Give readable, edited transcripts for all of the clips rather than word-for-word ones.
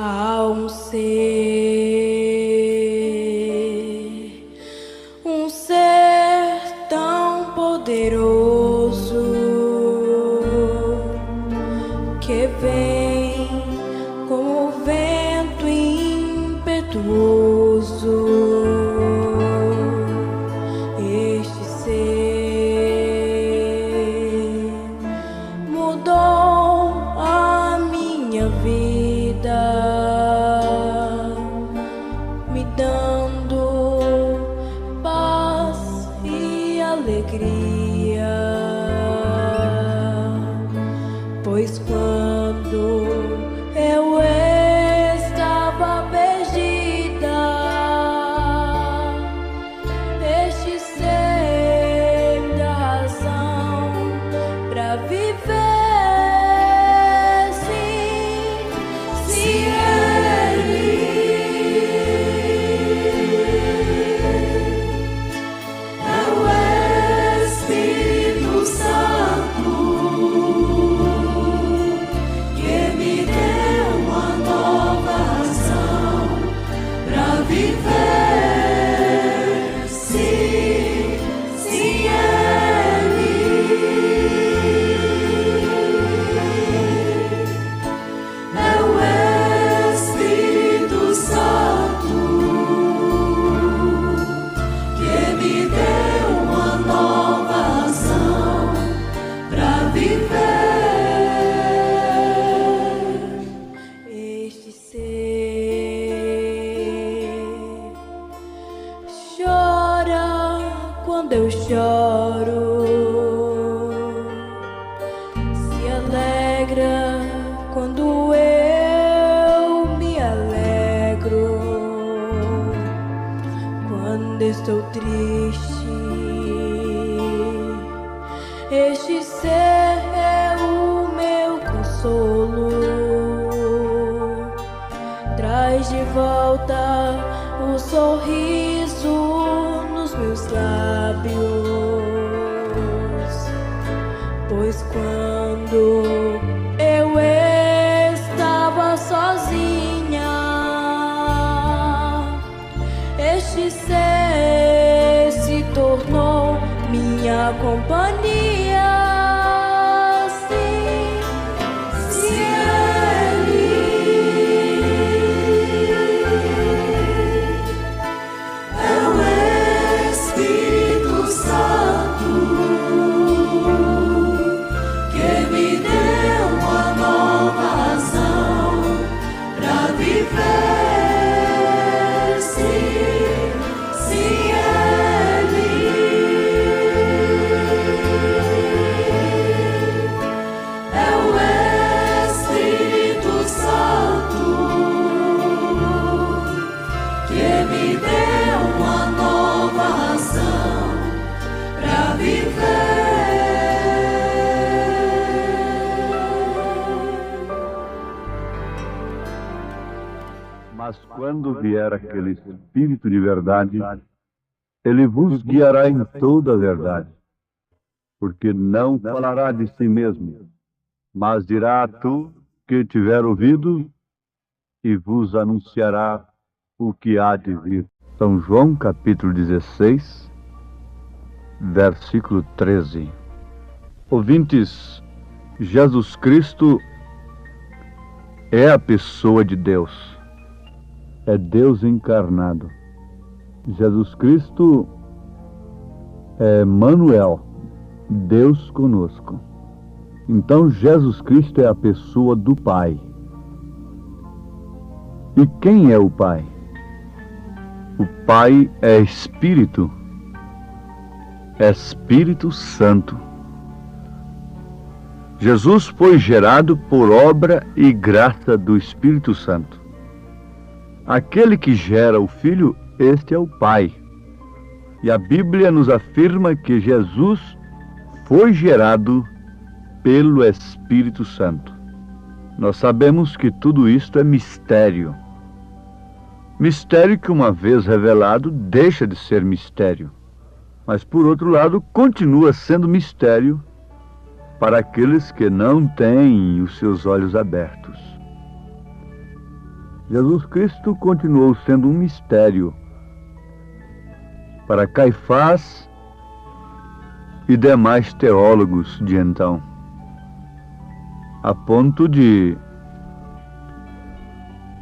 Há um ser tão poderoso que vem como o vento impetuoso. Este ser mudou a minha vida, me dando paz e alegria, pois quando eu estava perdida, este ser me dá razão pra viver. Quando eu choro, se alegra quando eu me alegro. Quando estou triste, este ser é o meu consolo. Traz de volta o sorriso nos meus lábios, pois quando eu estava sozinha, este ser se tornou minha companhia. Mas quando vier aquele Espírito de verdade, ele vos guiará em toda a verdade, porque não falará de si mesmo, mas dirá a tu que tiver ouvido e vos anunciará o que há de vir. São João capítulo 16, versículo 13. Ouvintes, Jesus Cristo é a pessoa de Deus. É Deus encarnado. Jesus Cristo é Emmanuel, Deus conosco. Então Jesus Cristo é a pessoa do Pai. E quem é o Pai? O Pai é Espírito, Espírito Santo. Jesus foi gerado por obra e graça do Espírito Santo. Aquele que gera o Filho, este é o Pai. E a Bíblia nos afirma que Jesus foi gerado pelo Espírito Santo. Nós sabemos que tudo isto é mistério. Mistério que, uma vez revelado, deixa de ser mistério. Mas, por outro lado, continua sendo mistério para aqueles que não têm os seus olhos abertos. Jesus Cristo continuou sendo um mistério para Caifás e demais teólogos de então, a ponto de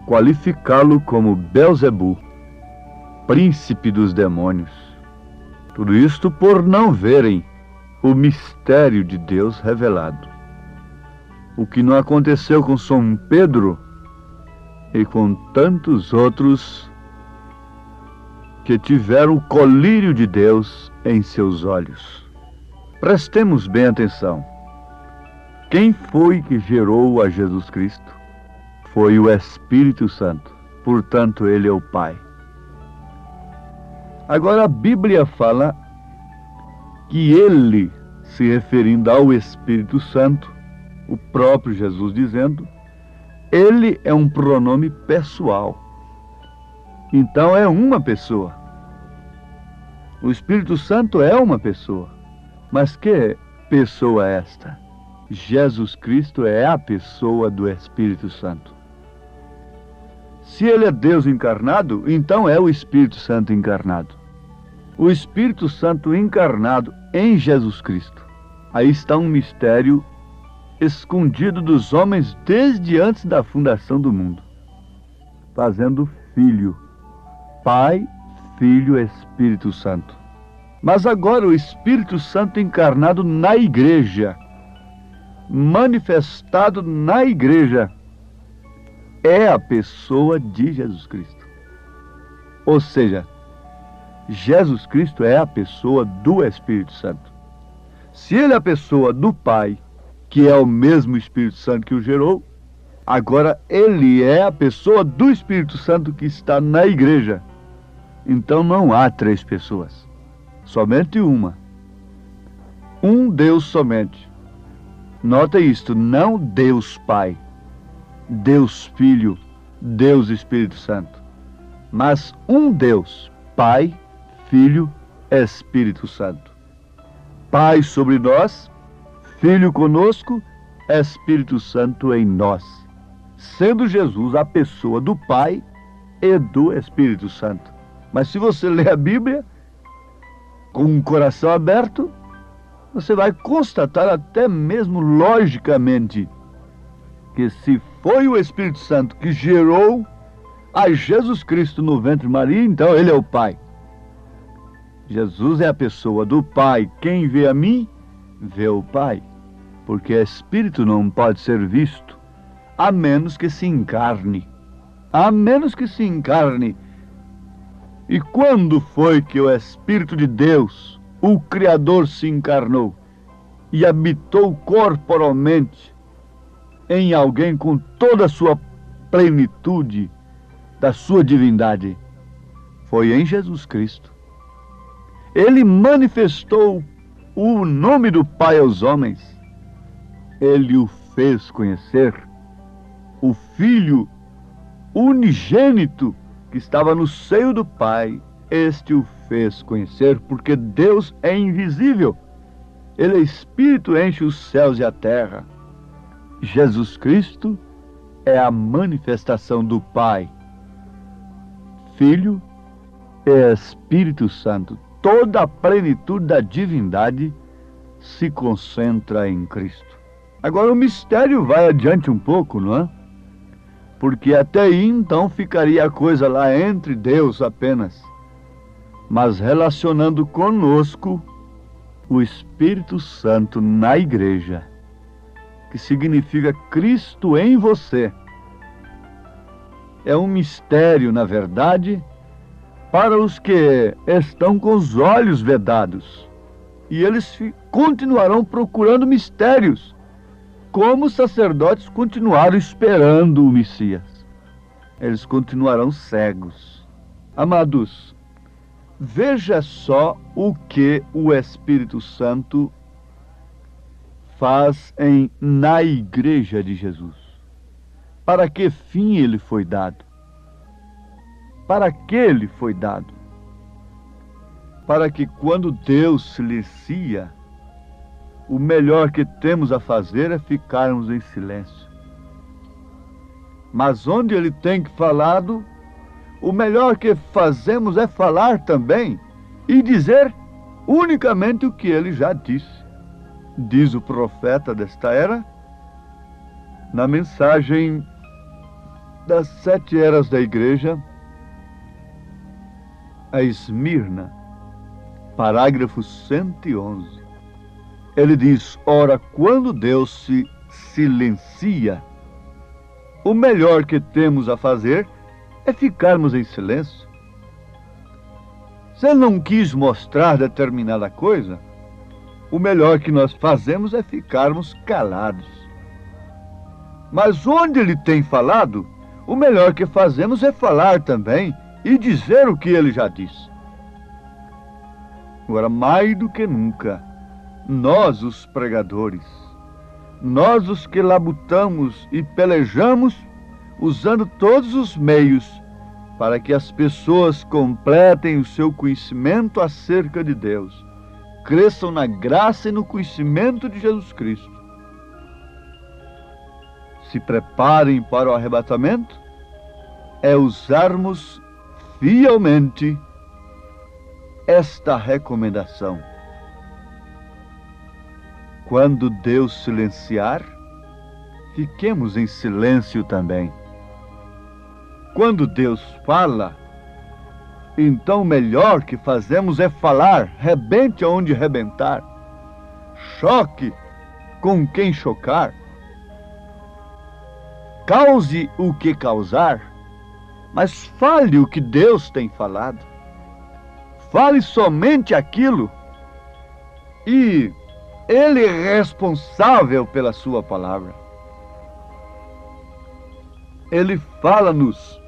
qualificá-lo como Belzebu, príncipe dos demônios. Tudo isto por não verem o mistério de Deus revelado. O que não aconteceu com São Pedro e com tantos outros que tiveram o colírio de Deus em seus olhos. Prestemos bem atenção. Quem foi que gerou a Jesus Cristo? Foi o Espírito Santo. Portanto, ele é o Pai. Agora a Bíblia fala que ele, se referindo ao Espírito Santo, o próprio Jesus dizendo, ele é um pronome pessoal. Então é uma pessoa. O Espírito Santo é uma pessoa. Mas que pessoa é esta? Jesus Cristo é a pessoa do Espírito Santo. Se ele é Deus encarnado, então é o Espírito Santo encarnado. O Espírito Santo encarnado em Jesus Cristo. Aí está um mistério escondido dos homens desde antes da fundação do mundo, fazendo Filho, Pai, Filho, Espírito Santo. Mas agora o Espírito Santo encarnado na igreja, manifestado na igreja, é a pessoa de Jesus Cristo. Ou seja, Jesus Cristo é a pessoa do Espírito Santo. Se ele é a pessoa do Pai, que é o mesmo Espírito Santo que o gerou, agora ele é a pessoa do Espírito Santo que está na igreja. Então não há três pessoas, somente uma. Um Deus somente. Nota isto, não Deus Pai, Deus Filho, Deus Espírito Santo, mas um Deus, Pai, Filho, Espírito Santo. Pai sobre nós, Filho conosco, Espírito Santo em nós, sendo Jesus a pessoa do Pai e do Espírito Santo. Mas se você ler a Bíblia com um coração aberto, você vai constatar até mesmo logicamente que se foi o Espírito Santo que gerou a Jesus Cristo no ventre de Maria, então ele é o Pai. Jesus é a pessoa do Pai. Quem vê a mim, vê o Pai. Porque Espírito não pode ser visto, a menos que se encarne. A menos que se encarne. E quando foi que o Espírito de Deus, o Criador, se encarnou e habitou corporalmente em alguém com toda a sua plenitude da sua divindade? Foi em Jesus Cristo. Ele manifestou o nome do Pai aos homens. Ele o fez conhecer. O Filho unigênito que estava no seio do Pai, este o fez conhecer, porque Deus é invisível. Ele é Espírito, enche os céus e a terra. Jesus Cristo é a manifestação do Pai, Filho e Espírito Santo. Toda a plenitude da divindade se concentra em Cristo. Agora o mistério vai adiante um pouco, não é? Porque até aí então ficaria a coisa lá entre Deus apenas, mas relacionando conosco o Espírito Santo na igreja, que significa Cristo em você. É um mistério, na verdade, para os que estão com os olhos vedados. E eles continuarão procurando mistérios, como os sacerdotes continuaram esperando o Messias. Eles continuarão cegos. Amados, veja só o que o Espírito Santo faz na igreja de Jesus. Para que fim ele foi dado? Para que ele foi dado? Para que quando Deus silencia, o melhor que temos a fazer é ficarmos em silêncio. Mas onde ele tem falado, o melhor que fazemos é falar também e dizer unicamente o que ele já disse. Diz o profeta desta era, na mensagem das 7 eras da igreja, a Esmirna, parágrafo 111. Ele diz: ora, quando Deus se silencia, o melhor que temos a fazer é ficarmos em silêncio. Se ele não quis mostrar determinada coisa, o melhor que nós fazemos é ficarmos calados. Mas onde ele tem falado, o melhor que fazemos é falar também e dizer o que ele já disse. Agora, mais do que nunca, nós, os pregadores, nós, os que labutamos e pelejamos, usando todos os meios para que as pessoas completem o seu conhecimento acerca de Deus, cresçam na graça e no conhecimento de Jesus Cristo, se preparem para o arrebatamento, é usarmos fielmente esta recomendação. Quando Deus silenciar, fiquemos em silêncio também. Quando Deus fala, então o melhor que fazemos é falar, rebente aonde rebentar, choque com quem chocar, cause o que causar, mas fale o que Deus tem falado. Fale somente aquilo, e Ele é responsável pela sua palavra. Ele fala-nos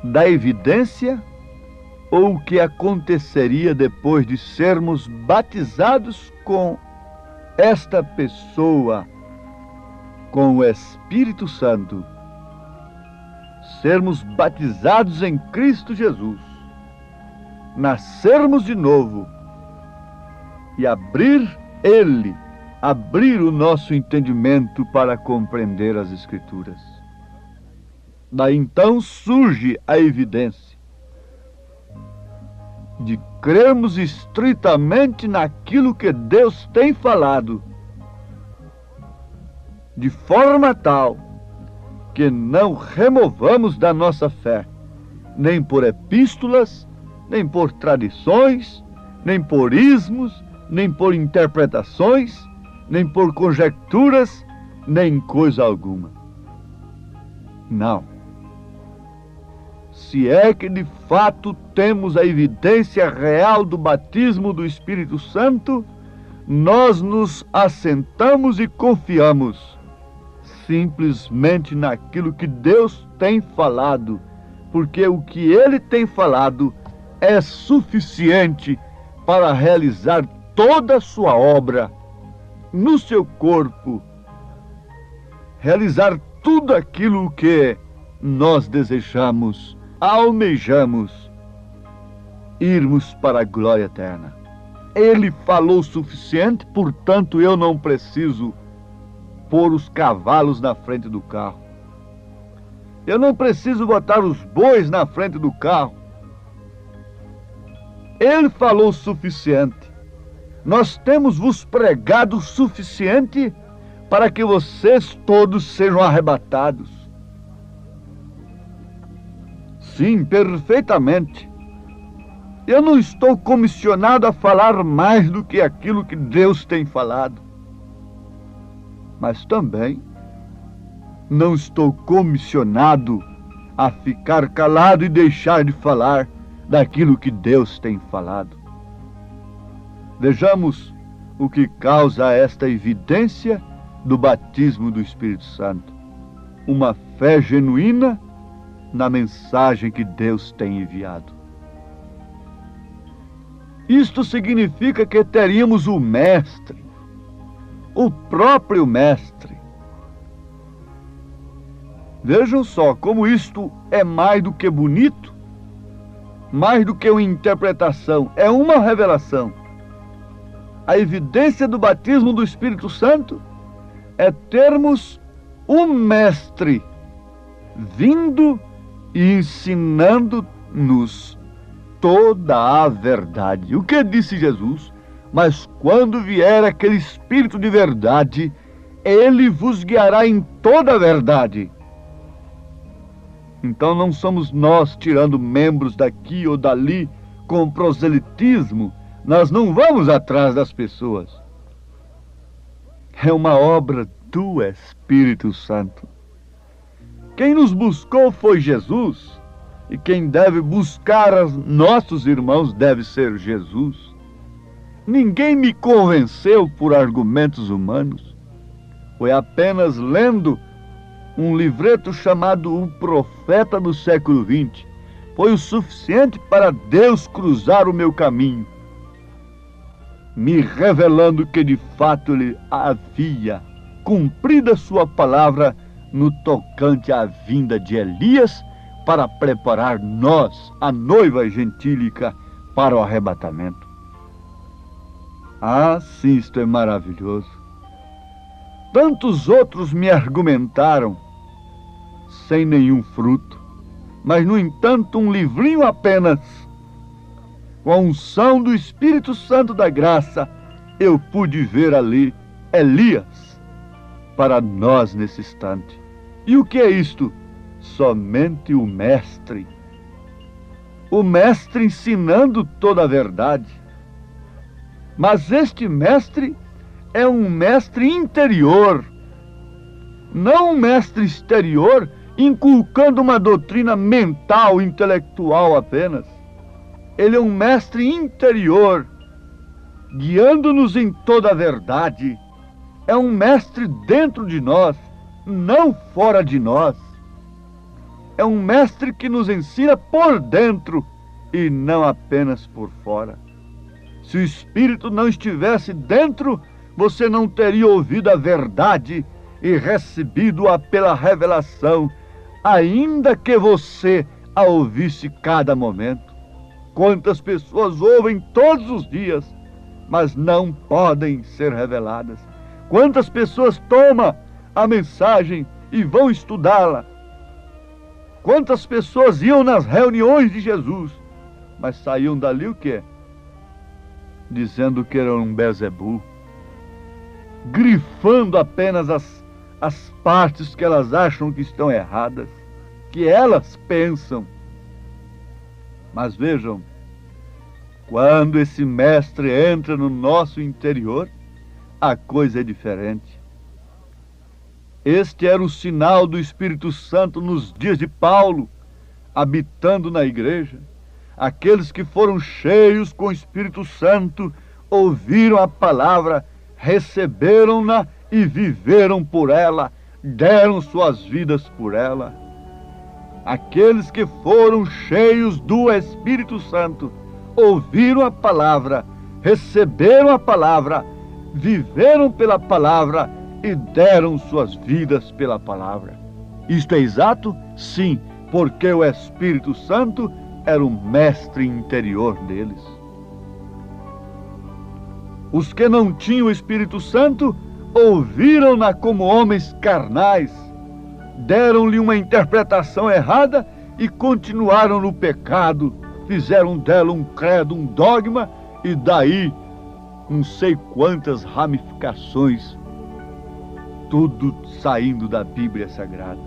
da evidência ou o que aconteceria depois de sermos batizados com esta pessoa, com o Espírito Santo, sermos batizados em Cristo Jesus, nascermos de novo e abrir o nosso entendimento para compreender as Escrituras. Daí então surge a evidência de crermos estritamente naquilo que Deus tem falado, de forma tal que não removamos da nossa fé, nem por epístolas, nem por tradições, nem por ismos, nem por interpretações, nem por conjecturas, nem coisa alguma. Não. Se é que de fato temos a evidência real do batismo do Espírito Santo, nós nos assentamos e confiamos simplesmente naquilo que Deus tem falado, porque o que Ele tem falado é suficiente para realizar toda a sua obra no seu corpo, realizar tudo aquilo que nós desejamos, almejamos, irmos para a glória eterna. Ele falou o suficiente, portanto eu não preciso pôr os cavalos na frente do carro. Eu não preciso botar os bois na frente do carro. Ele falou o suficiente. Nós temos vos pregado o suficiente para que vocês todos sejam arrebatados. Sim, perfeitamente. Eu não estou comissionado a falar mais do que aquilo que Deus tem falado. Mas também não estou comissionado a ficar calado e deixar de falar daquilo que Deus tem falado. Vejamos o que causa esta evidência do batismo do Espírito Santo. Uma fé genuína na mensagem que Deus tem enviado. Isto significa que teríamos o Mestre, o próprio Mestre. Vejam só como isto é mais do que bonito, mais do que uma interpretação, é uma revelação. A evidência do batismo do Espírito Santo é termos um Mestre vindo e ensinando-nos toda a verdade. O que disse Jesus? Mas quando vier aquele Espírito de verdade, ele vos guiará em toda a verdade. Então não somos nós tirando membros daqui ou dali com proselitismo. Nós não vamos atrás das pessoas. É uma obra do Espírito Santo. Quem nos buscou foi Jesus, e quem deve buscar os nossos irmãos deve ser Jesus. Ninguém me convenceu por argumentos humanos. Foi apenas lendo um livreto chamado O Profeta do século XX. Foi o suficiente para Deus cruzar o meu caminho, me revelando que de fato ele havia cumprido a sua palavra no tocante à vinda de Elias para preparar nós, a noiva gentílica, para o arrebatamento. Ah, sim, isto é maravilhoso. Tantos outros me argumentaram sem nenhum fruto, mas, no entanto, um livrinho apenas, com a unção do Espírito Santo da graça, eu pude ver ali Elias para nós nesse instante. E o que é isto? Somente o Mestre. O Mestre ensinando toda a verdade. Mas este Mestre é um Mestre interior, não um Mestre exterior, inculcando uma doutrina mental, intelectual apenas. Ele é um Mestre interior, guiando-nos em toda a verdade. É um Mestre dentro de nós, não fora de nós. É um Mestre que nos ensina por dentro e não apenas por fora. Se o Espírito não estivesse dentro, você não teria ouvido a verdade e recebido-a pela revelação, ainda que você a ouvisse cada momento. Quantas pessoas ouvem todos os dias, mas não podem ser reveladas. Quantas pessoas tomam a mensagem e vão estudá-la. Quantas pessoas iam nas reuniões de Jesus, mas saíam dali o quê? Dizendo que era um Beelzebul, grifando apenas as partes que elas acham que estão erradas, que elas pensam. Mas vejam, quando esse Mestre entra no nosso interior, a coisa é diferente. Este era o sinal do Espírito Santo nos dias de Paulo, habitando na igreja. Aqueles que foram cheios com o Espírito Santo ouviram a palavra, receberam-na e viveram por ela, deram suas vidas por ela. Aqueles que foram cheios do Espírito Santo ouviram a palavra, receberam a palavra, viveram pela palavra e deram suas vidas pela palavra. Isto é exato? Sim, porque o Espírito Santo era o mestre interior deles. Os que não tinham o Espírito Santo ouviram-na como homens carnais, deram-lhe uma interpretação errada e continuaram no pecado, fizeram dela um credo, um dogma, e daí não sei quantas ramificações, tudo saindo da Bíblia Sagrada.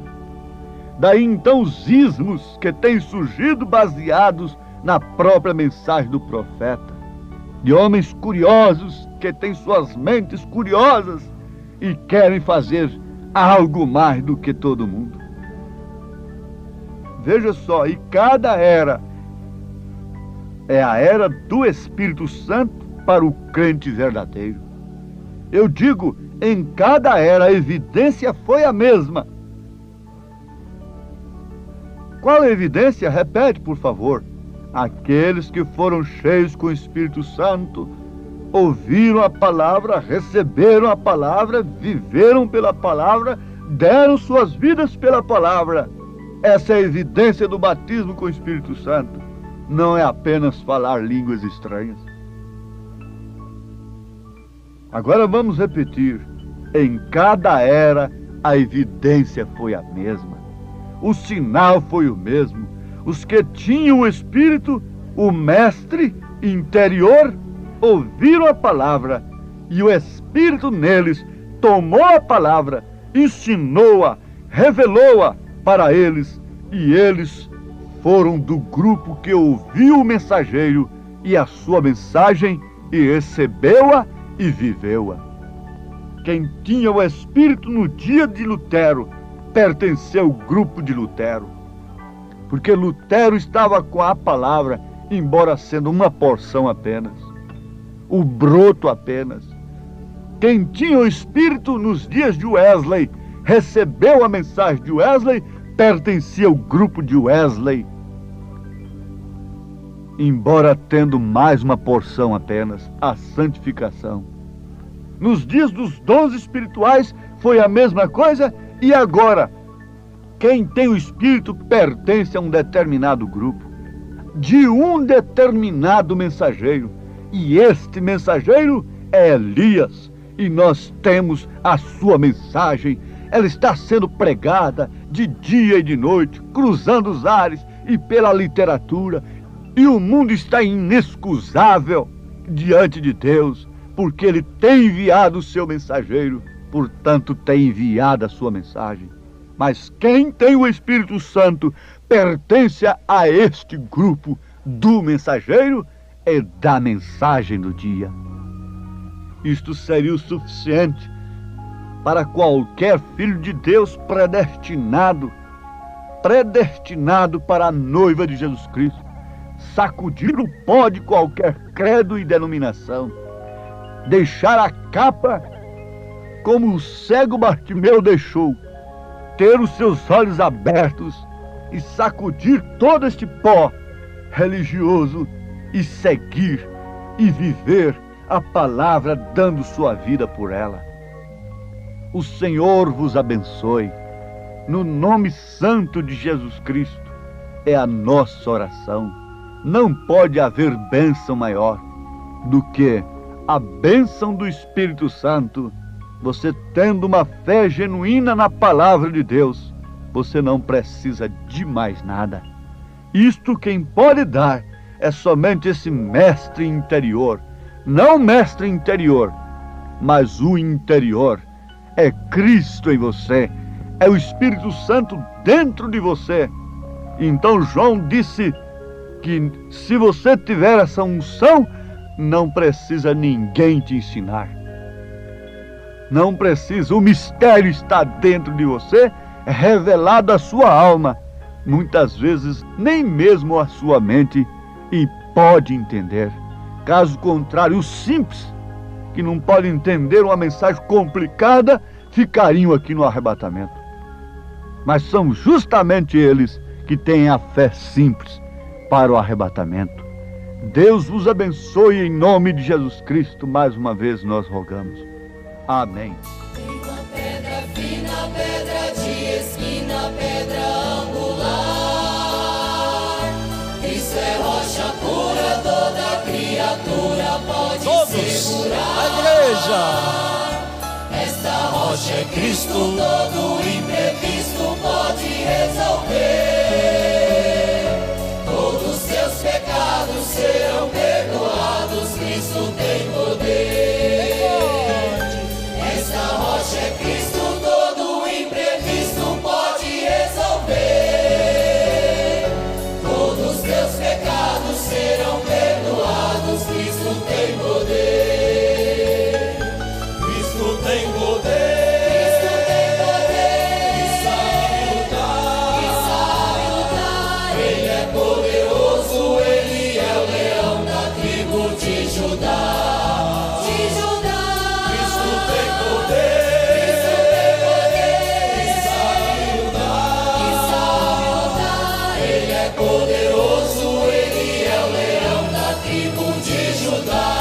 Daí então os ismos que têm surgido baseados na própria mensagem do profeta, de homens curiosos que têm suas mentes curiosas e querem fazer algo mais do que todo mundo. Veja só, e cada era é a era do Espírito Santo para o crente verdadeiro. Eu digo, em cada era a evidência foi a mesma. Qual a evidência? Repete, por favor. Aqueles que foram cheios com o Espírito Santo, ouviram a palavra, receberam a palavra, viveram pela palavra, deram suas vidas pela palavra. Essa é a evidência do batismo com o Espírito Santo. Não é apenas falar línguas estranhas. Agora vamos repetir. Em cada era a evidência foi a mesma. o sinal foi o mesmo. Os que tinham o Espírito, o Mestre interior, ouviram a palavra, e o Espírito neles tomou a palavra, ensinou-a, revelou-a para eles, e eles foram do grupo que ouviu o mensageiro e a sua mensagem, e recebeu-a e viveu-a. Quem tinha o Espírito no dia de Lutero pertenceu ao grupo de Lutero, porque Lutero estava com a palavra, embora sendo uma porção apenas, o broto apenas. Quem tinha o Espírito nos dias de Wesley, recebeu a mensagem de Wesley, pertencia ao grupo de Wesley, embora tendo mais uma porção apenas, a santificação. Nos dias dos dons espirituais foi a mesma coisa, e agora, quem tem o Espírito pertence a um determinado grupo, de um determinado mensageiro, e este mensageiro é Elias, e nós temos a sua mensagem. Ela está sendo pregada de dia e de noite, cruzando os ares e pela literatura, e o mundo está inexcusável diante de Deus, porque Ele tem enviado o seu mensageiro, portanto tem enviado a sua mensagem. Mas quem tem o Espírito Santo pertence a este grupo do mensageiro e da mensagem do dia. Isto seria o suficiente para qualquer filho de Deus predestinado para a noiva de Jesus Cristo, sacudir o pó de qualquer credo e denominação, deixar a capa como o cego Bartimeu deixou, ter os seus olhos abertos e sacudir todo este pó religioso e seguir e viver a palavra, dando sua vida por ela. O Senhor vos abençoe. No nome santo de Jesus Cristo é a nossa oração. Não pode haver bênção maior do que a bênção do Espírito Santo. Você tendo uma fé genuína na palavra de Deus, você não precisa de mais nada. Isto quem pode dar é somente esse mestre interior. Não o mestre interior, mas o interior. É Cristo em você, é o Espírito Santo dentro de você. Então João disse que se você tiver essa unção, não precisa ninguém te ensinar. Não precisa, o mistério está dentro de você, é revelado à sua alma, muitas vezes nem mesmo à sua mente, e pode entender. Caso contrário, os simples, que não podem entender uma mensagem complicada, ficariam aqui no arrebatamento. Mas são justamente eles que têm a fé simples para o arrebatamento. Deus vos abençoe em nome de Jesus Cristo. Mais uma vez nós rogamos. Amém. Tem uma pedra fina, pedra de esquina, pedra angular. Isso é rocha pura, toda criatura pode segurar. A igreja! Esta rocha é Cristo, todo imprevisto pode resolver. Todos seus pecados serão perdoados, Cristo tem poder. Esta rocha é Cristo, todo imprevisto pode resolver. Todos seus pecados serão perdoados, Cristo tem poder. Cristo tem poder. Cristo tem poder. Que sabe lutar. Ele é poderoso, Ele é o leão da tribo de Judá. Cristo tem poder. Que sabe lutar. Ele é poderoso, Ele é o leão da tribo de Judá.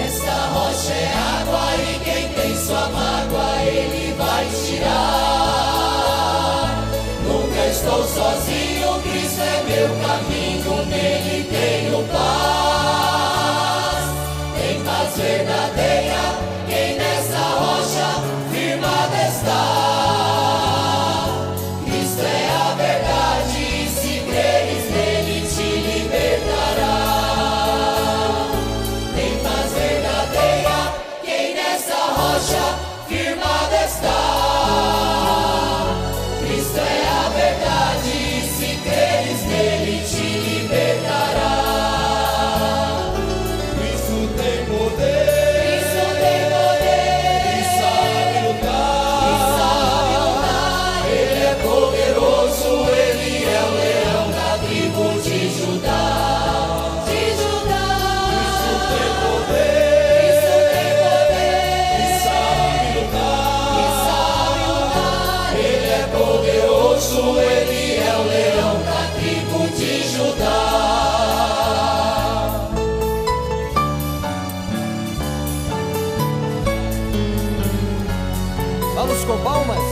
Essa rocha é água e quem tem sua mágoa Ele vai tirar. poderoso, ele é o leão da tribo de Judá. Vamos com palmas.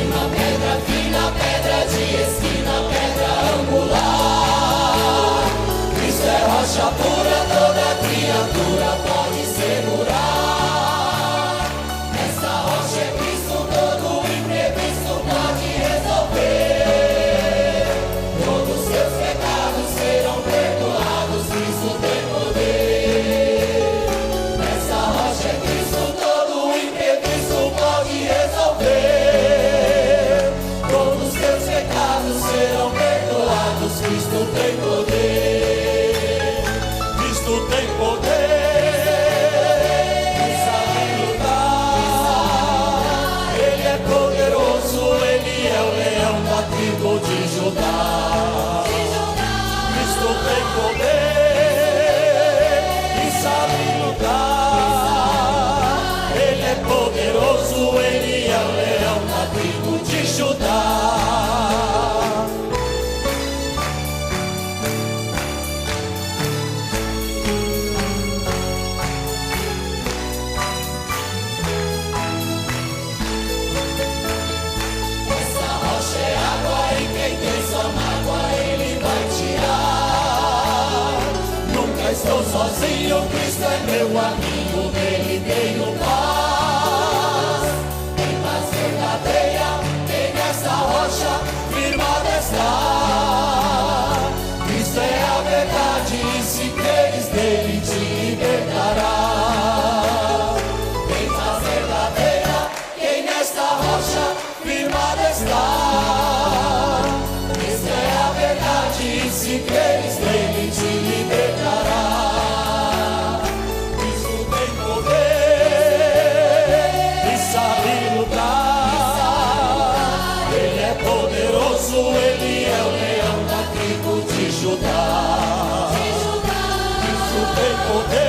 Uma pedra fina, pedra de esquina, pedra angular. Cristo é rocha pura, toda criatura pode segurar. Essa rocha é Cristo, todo imprevisto pode resolver. Todos seus pecados serão perdoados, Cristo tem poder. Essa rocha é Cristo, todo imprevisto pode resolver. Todos seus pecados serão perdoados, Cristo tem poder. Cristo tem poder, sabe lutar. Ele é poderoso, ele é o leão da tribo de Judá. Cristo tem poder e sabe lutar. Ele é poderoso, ele é o leão da tribo de Judá. Essa rocha é água e quem tem sua mágoa ele vai tirar. Nunca estou sozinho, Cristo é meu amigo, nele tenho paz. Em paz verdadeira, em essa rocha firmada está. Cristo é a verdade e se creres nele te libertará. Em paz verdadeira, quem nesta rocha firmada está. Cristo é a verdade e se creres nele te libertará. Cristo tem poder e sabe lutar. Ele é poderoso, ele é o leão da tribo de Judá. Cristo tem poder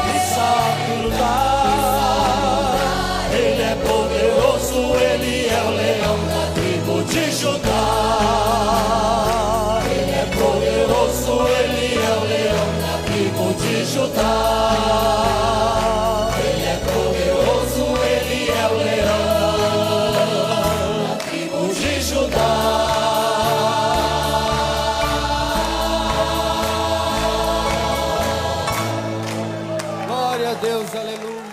e sabe lutar. Ele é poderoso, ele é o leão da tribo de Judá. Ele é poderoso, ele é o leão da tribo de Judá. Ele é poderoso, ele é o leão da tribo de Judá. Glória a Deus, aleluia.